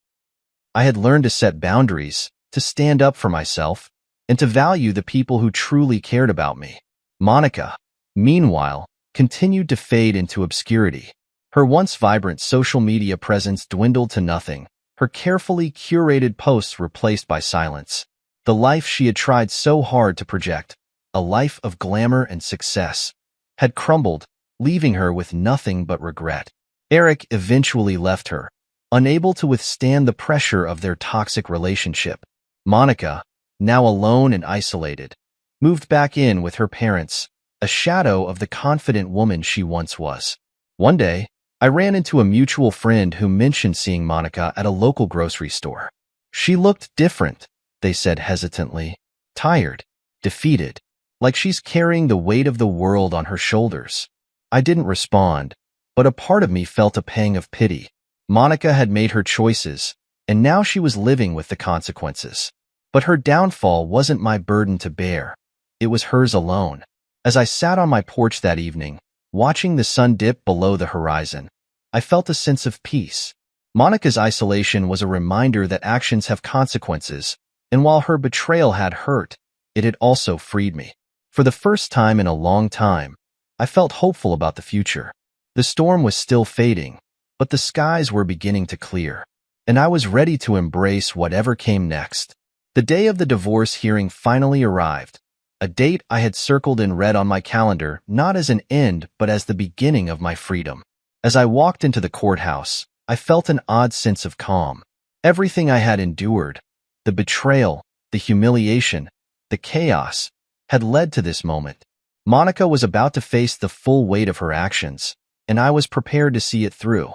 I had learned to set boundaries, to stand up for myself, and to value the people who truly cared about me. Monica, meanwhile, continued to fade into obscurity. Her once vibrant social media presence dwindled to nothing, her carefully curated posts replaced by silence. The life she had tried so hard to project, a life of glamour and success, had crumbled, leaving her with nothing but regret. Eric eventually left her, unable to withstand the pressure of their toxic relationship. Monica, now alone and isolated, moved back in with her parents, a shadow of the confident woman she once was. One day, I ran into a mutual friend who mentioned seeing Monica at a local grocery store. She looked different, they said hesitantly. Tired, defeated, like she's carrying the weight of the world on her shoulders. I didn't respond, but a part of me felt a pang of pity. Monica had made her choices, and now she was living with the consequences. But her downfall wasn't my burden to bear. It was hers alone. As I sat on my porch that evening, watching the sun dip below the horizon, I felt a sense of peace. Monica's isolation was a reminder that actions have consequences, and while her betrayal had hurt, it had also freed me. For the first time in a long time, I felt hopeful about the future. The storm was still fading, but the skies were beginning to clear, and I was ready to embrace whatever came next. The day of the divorce hearing finally arrived, a date I had circled in red on my calendar not as an end but as the beginning of my freedom. As I walked into the courthouse, I felt an odd sense of calm. Everything I had endured, the betrayal, the humiliation, the chaos, had led to this moment. Monica was about to face the full weight of her actions, and I was prepared to see it through.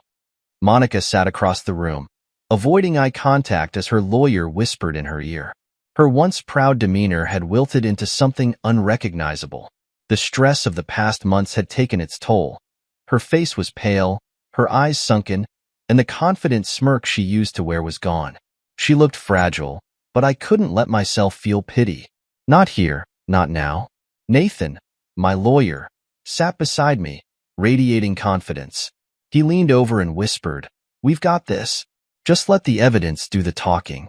Monica sat across the room, avoiding eye contact as her lawyer whispered in her ear. Her once proud demeanor had wilted into something unrecognizable. The stress of the past months had taken its toll. Her face was pale, her eyes sunken, and the confident smirk she used to wear was gone. She looked fragile, but I couldn't let myself feel pity. Not here, not now. Nathan, my lawyer, sat beside me, radiating confidence. He leaned over and whispered, "We've got this. Just let the evidence do the talking."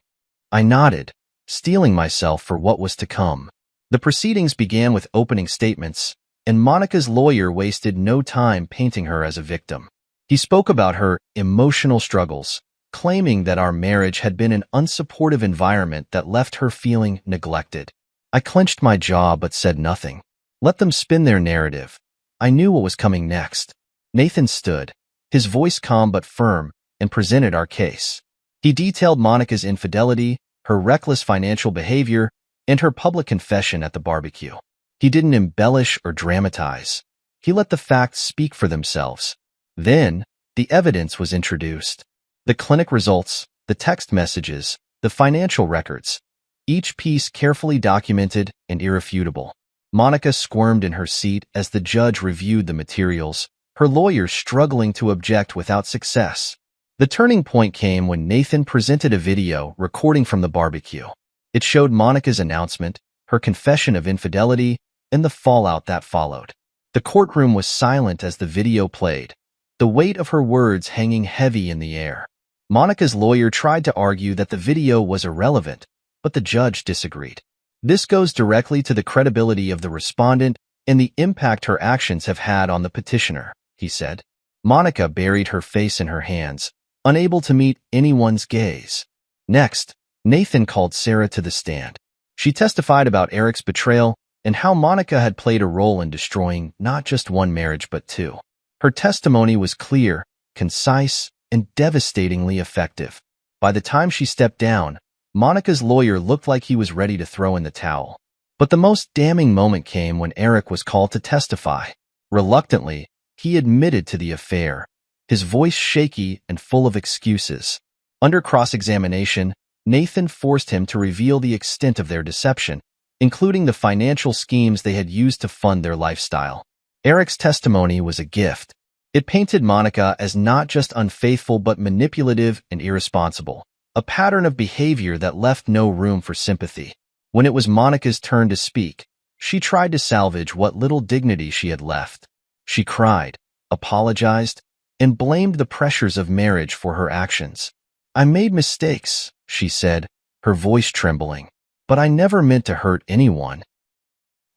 I nodded, steeling myself for what was to come. The proceedings began with opening statements, and Monica's lawyer wasted no time painting her as a victim. He spoke about her emotional struggles, claiming that our marriage had been an unsupportive environment that left her feeling neglected. I clenched my jaw but said nothing. Let them spin their narrative. I knew what was coming next. Nathan stood, his voice calm but firm, and presented our case. He detailed Monica's infidelity, her reckless financial behavior, and her public confession at the barbecue. He didn't embellish or dramatize. He let the facts speak for themselves. Then, the evidence was introduced. The clinic results, the text messages, the financial records, each piece carefully documented and irrefutable. Monica squirmed in her seat as the judge reviewed the materials, her lawyer struggling to object without success. The turning point came when Nathan presented a video recording from the barbecue. It showed Monica's announcement, her confession of infidelity, and the fallout that followed. The courtroom was silent as the video played, the weight of her words hanging heavy in the air. Monica's lawyer tried to argue that the video was irrelevant, but the judge disagreed. This goes directly to the credibility of the respondent and the impact her actions have had on the petitioner, he said. Monica buried her face in her hands, unable to meet anyone's gaze. Next, Nathan called Sarah to the stand. She testified about Eric's betrayal and how Monica had played a role in destroying not just one marriage but two. Her testimony was clear, concise, and devastatingly effective. By the time she stepped down, Monica's lawyer looked like he was ready to throw in the towel. But the most damning moment came when Eric was called to testify. Reluctantly, he admitted to the affair, his voice shaky and full of excuses. Under cross-examination, Nathan forced him to reveal the extent of their deception, including the financial schemes they had used to fund their lifestyle. Eric's testimony was a gift. It painted Monica as not just unfaithful but manipulative and irresponsible, a pattern of behavior that left no room for sympathy. When it was Monica's turn to speak, she tried to salvage what little dignity she had left. She cried, apologized, and blamed the pressures of marriage for her actions. "I made mistakes," she said, her voice trembling, "but I never meant to hurt anyone."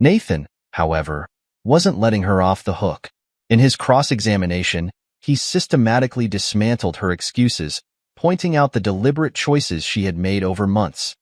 Nathan, however, wasn't letting her off the hook. In his cross-examination, he systematically dismantled her excuses, pointing out the deliberate choices she had made over months.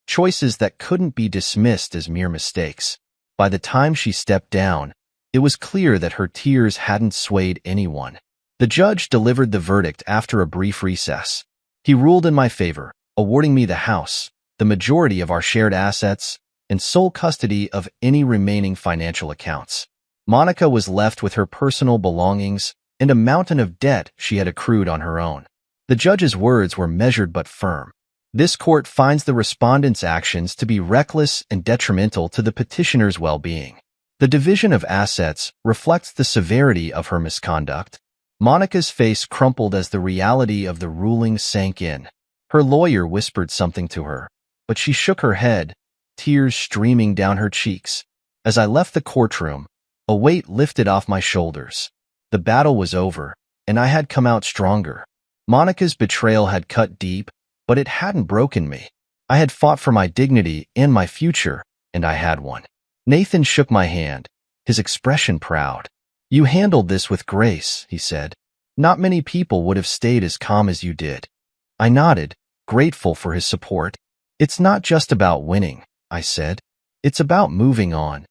Choices that couldn't be dismissed as mere mistakes. By the time she stepped down, it was clear that her tears hadn't swayed anyone. The judge delivered the verdict after a brief recess. He ruled in my favor, awarding me the house, the majority of our shared assets, and sole custody of any remaining financial accounts. Monica was left with her personal belongings and a mountain of debt she had accrued on her own. The judge's words were measured but firm. This court finds the respondent's actions to be reckless and detrimental to the petitioner's well-being. The division of assets reflects the severity of her misconduct. Monica's face crumpled as the reality of the ruling sank in. Her lawyer whispered something to her, but she shook her head, tears streaming down her cheeks. As I left the courtroom, a weight lifted off my shoulders. The battle was over, and I had come out stronger. Monica's betrayal had cut deep, but it hadn't broken me. I had fought for my dignity and my future, and I had won. Nathan shook my hand, his expression proud. "You handled this with grace," he said. "Not many people would have stayed as calm as you did." I nodded, grateful for his support. "It's not just about winning," I said. "It's about moving on."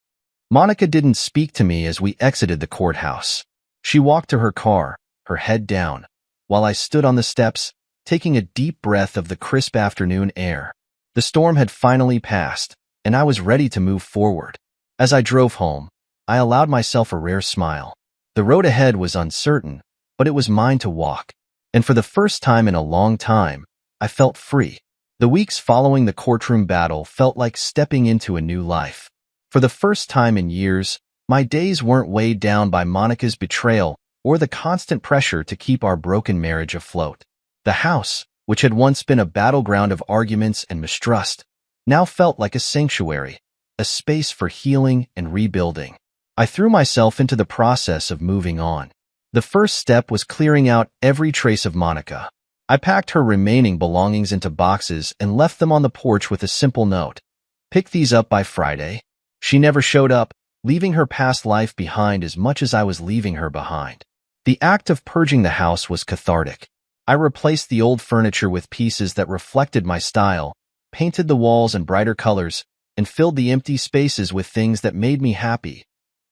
Monica didn't speak to me as we exited the courthouse. She walked to her car, her head down, while I stood on the steps, taking a deep breath of the crisp afternoon air. The storm had finally passed, and I was ready to move forward. As I drove home, I allowed myself a rare smile. The road ahead was uncertain, but it was mine to walk. And for the first time in a long time, I felt free. The weeks following the courtroom battle felt like stepping into a new life. For the first time in years, my days weren't weighed down by Monica's betrayal or the constant pressure to keep our broken marriage afloat. The house, which had once been a battleground of arguments and mistrust, now felt like a sanctuary, a space for healing and rebuilding. I threw myself into the process of moving on. The first step was clearing out every trace of Monica. I packed her remaining belongings into boxes and left them on the porch with a simple note. "Pick these up by Friday." She never showed up, leaving her past life behind as much as I was leaving her behind. The act of purging the house was cathartic. I replaced the old furniture with pieces that reflected my style, painted the walls in brighter colors, and filled the empty spaces with things that made me happy.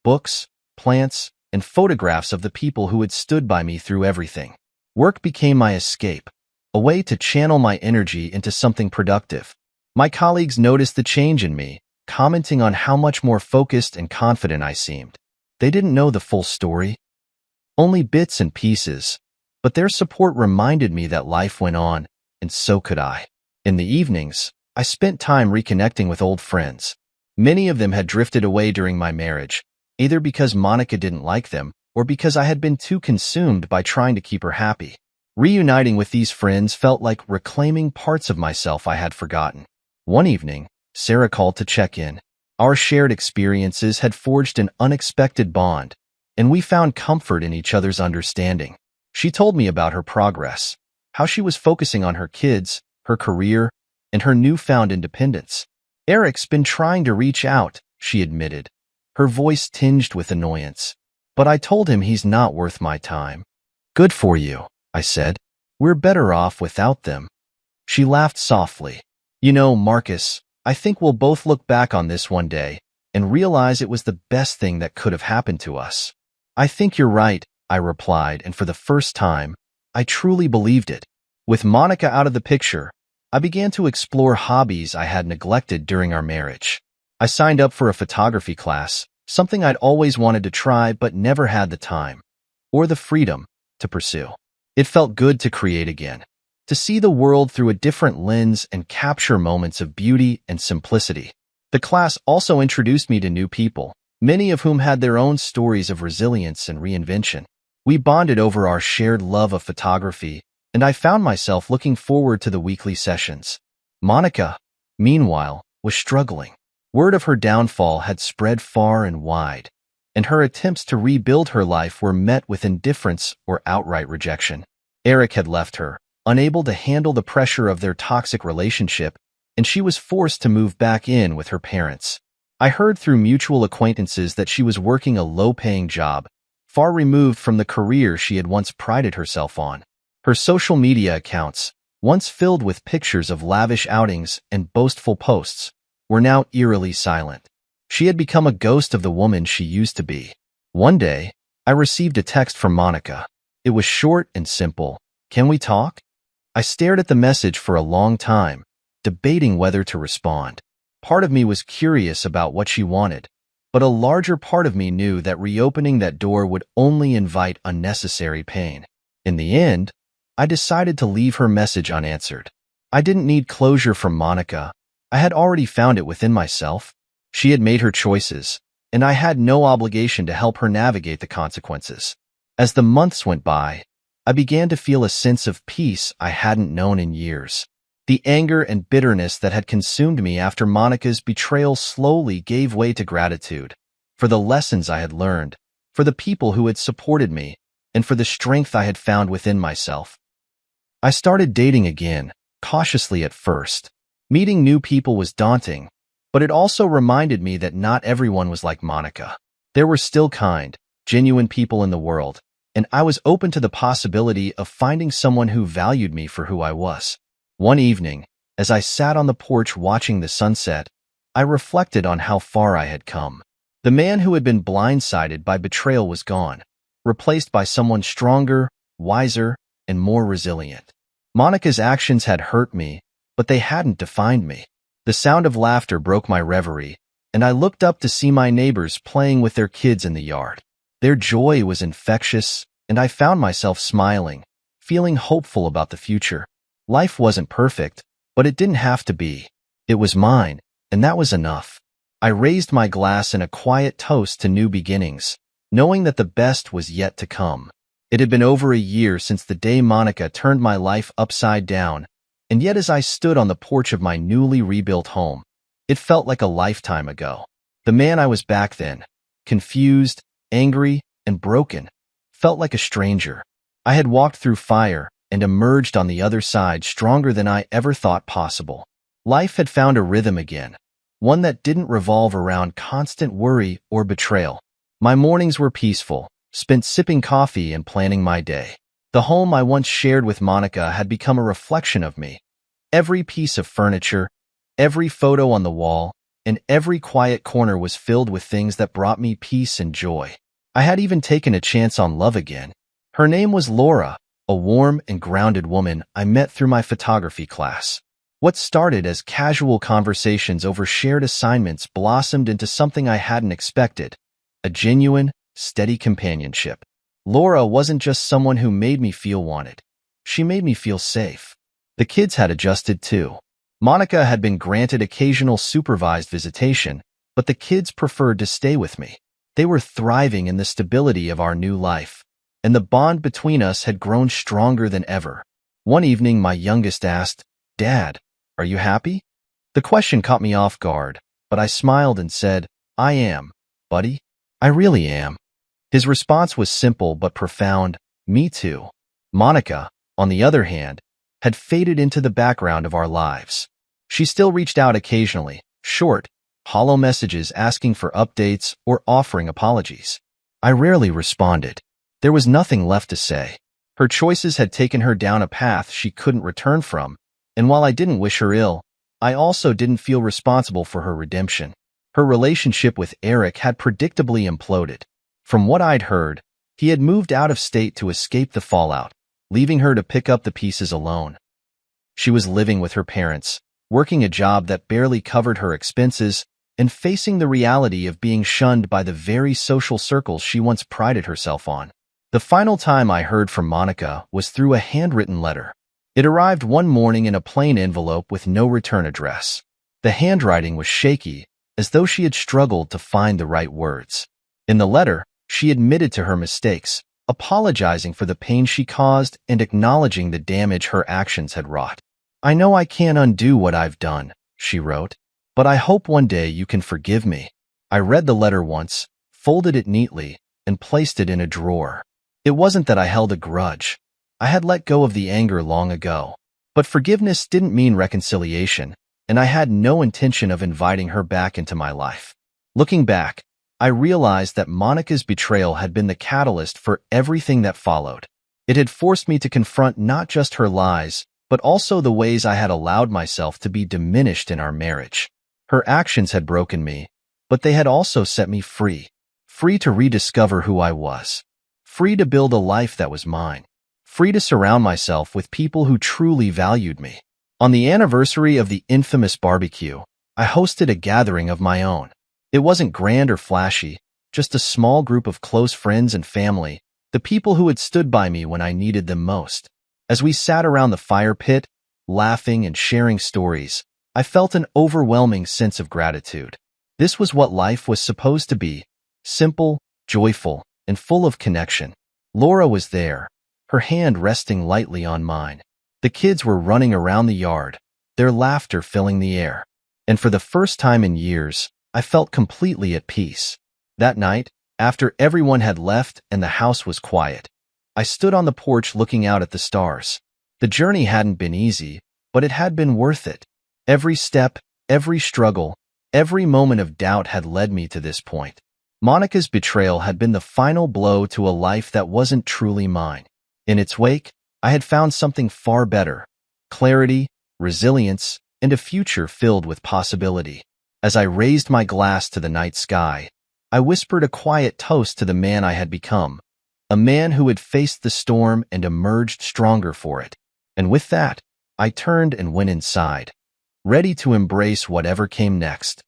Books, plants, and photographs of the people who had stood by me through everything. Work became my escape, a way to channel my energy into something productive. My colleagues noticed the change in me, commenting on how much more focused and confident I seemed. They didn't know the full story, only bits and pieces, but their support reminded me that life went on, and so could I. In the evenings, I spent time reconnecting with old friends. Many of them had drifted away during my marriage, either because Monica didn't like them or because I had been too consumed by trying to keep her happy. Reuniting with these friends felt like reclaiming parts of myself I had forgotten. One evening, Sarah called to check in. Our shared experiences had forged an unexpected bond, and we found comfort in each other's understanding. She told me about her progress, how she was focusing on her kids, her career, and her newfound independence. "Eric's been trying to reach out," she admitted, her voice tinged with annoyance. "But I told him he's not worth my time." "Good for you," I said. "We're better off without them." She laughed softly. "You know, Marcus, I think we'll both look back on this one day and realize it was the best thing that could have happened to us." "I think you're right," I replied, and for the first time, I truly believed it. With Monica out of the picture, I began to explore hobbies I had neglected during our marriage. I signed up for a photography class, something I'd always wanted to try but never had the time or the freedom to pursue. It felt good to create again, to see the world through a different lens and capture moments of beauty and simplicity. The class also introduced me to new people, many of whom had their own stories of resilience and reinvention. We bonded over our shared love of photography, and I found myself looking forward to the weekly sessions. Monica, meanwhile, was struggling. Word of her downfall had spread far and wide, and her attempts to rebuild her life were met with indifference or outright rejection. Eric had left her, unable to handle the pressure of their toxic relationship, and she was forced to move back in with her parents. I heard through mutual acquaintances that she was working a low-paying job, far removed from the career she had once prided herself on. Her social media accounts, once filled with pictures of lavish outings and boastful posts, were now eerily silent. She had become a ghost of the woman she used to be. One day, I received a text from Monica. It was short and simple. "Can we talk?" I stared at the message for a long time, debating whether to respond. Part of me was curious about what she wanted, but a larger part of me knew that reopening that door would only invite unnecessary pain. In the end, I decided to leave her message unanswered. I didn't need closure from Monica. I had already found it within myself. She had made her choices, and I had no obligation to help her navigate the consequences. As the months went by, I began to feel a sense of peace I hadn't known in years. The anger and bitterness that had consumed me after Monica's betrayal slowly gave way to gratitude for the lessons I had learned, for the people who had supported me, and for the strength I had found within myself. I started dating again, cautiously at first. Meeting new people was daunting, but it also reminded me that not everyone was like Monica. There were still kind, genuine people in the world, and I was open to the possibility of finding someone who valued me for who I was. One evening, as I sat on the porch watching the sunset, I reflected on how far I had come. The man who had been blindsided by betrayal was gone, replaced by someone stronger, wiser, and more resilient. Monica's actions had hurt me, but they hadn't defined me. The sound of laughter broke my reverie, and I looked up to see my neighbors playing with their kids in the yard. Their joy was infectious, and I found myself smiling, feeling hopeful about the future. Life wasn't perfect, but it didn't have to be. It was mine, and that was enough. I raised my glass in a quiet toast to new beginnings, knowing that the best was yet to come. It had been over a year since the day Monica turned my life upside down, and yet as I stood on the porch of my newly rebuilt home, it felt like a lifetime ago. The man I was back then, confused, angry, and broken, felt like a stranger. I had walked through fire and emerged on the other side stronger than I ever thought possible. Life had found a rhythm again, one that didn't revolve around constant worry or betrayal. My mornings were peaceful, spent sipping coffee and planning my day. The home I once shared with Monica had become a reflection of me. Every piece of furniture, every photo on the wall, and every quiet corner was filled with things that brought me peace and joy. I had even taken a chance on love again. Her name was Laura, a warm and grounded woman I met through my photography class. What started as casual conversations over shared assignments blossomed into something I hadn't expected, a genuine, steady companionship. Laura wasn't just someone who made me feel wanted. She made me feel safe. The kids had adjusted too. Monica had been granted occasional supervised visitation, but the kids preferred to stay with me. They were thriving in the stability of our new life, and the bond between us had grown stronger than ever. One evening, my youngest asked, "Dad, are you happy?" The question caught me off guard, but I smiled and said, "I am, buddy. I really am." His response was simple but profound, "Me too." Monica, on the other hand, had faded into the background of our lives. She still reached out occasionally, short, hollow messages asking for updates or offering apologies. I rarely responded. There was nothing left to say. Her choices had taken her down a path she couldn't return from, and while I didn't wish her ill, I also didn't feel responsible for her redemption. Her relationship with Eric had predictably imploded. From what I'd heard, he had moved out of state to escape the fallout, leaving her to pick up the pieces alone. She was living with her parents, working a job that barely covered her expenses, and facing the reality of being shunned by the very social circles she once prided herself on. The final time I heard from Monica was through a handwritten letter. It arrived one morning in a plain envelope with no return address. The handwriting was shaky, as though she had struggled to find the right words. In the letter, she admitted to her mistakes, apologizing for the pain she caused and acknowledging the damage her actions had wrought. "I know I can't undo what I've done," she wrote, "but I hope one day you can forgive me." I read the letter once, folded it neatly, and placed it in a drawer. It wasn't that I held a grudge. I had let go of the anger long ago. But forgiveness didn't mean reconciliation, and I had no intention of inviting her back into my life. Looking back, I realized that Monica's betrayal had been the catalyst for everything that followed. It had forced me to confront not just her lies, but also the ways I had allowed myself to be diminished in our marriage. Her actions had broken me, but they had also set me free. Free to rediscover who I was. Free to build a life that was mine. Free to surround myself with people who truly valued me. On the anniversary of the infamous barbecue, I hosted a gathering of my own. It wasn't grand or flashy, just a small group of close friends and family, the people who had stood by me when I needed them most. As we sat around the fire pit, laughing and sharing stories, I felt an overwhelming sense of gratitude. This was what life was supposed to be, simple, joyful, and full of connection. Laura was there, her hand resting lightly on mine. The kids were running around the yard, their laughter filling the air. And for the first time in years, I felt completely at peace. That night, after everyone had left and the house was quiet, I stood on the porch looking out at the stars. The journey hadn't been easy, but it had been worth it. Every step, every struggle, every moment of doubt had led me to this point. Monica's betrayal had been the final blow to a life that wasn't truly mine. In its wake, I had found something far better: clarity, resilience, and a future filled with possibility. As I raised my glass to the night sky, I whispered a quiet toast to the man I had become, a man who had faced the storm and emerged stronger for it. And with that, I turned and went inside, ready to embrace whatever came next.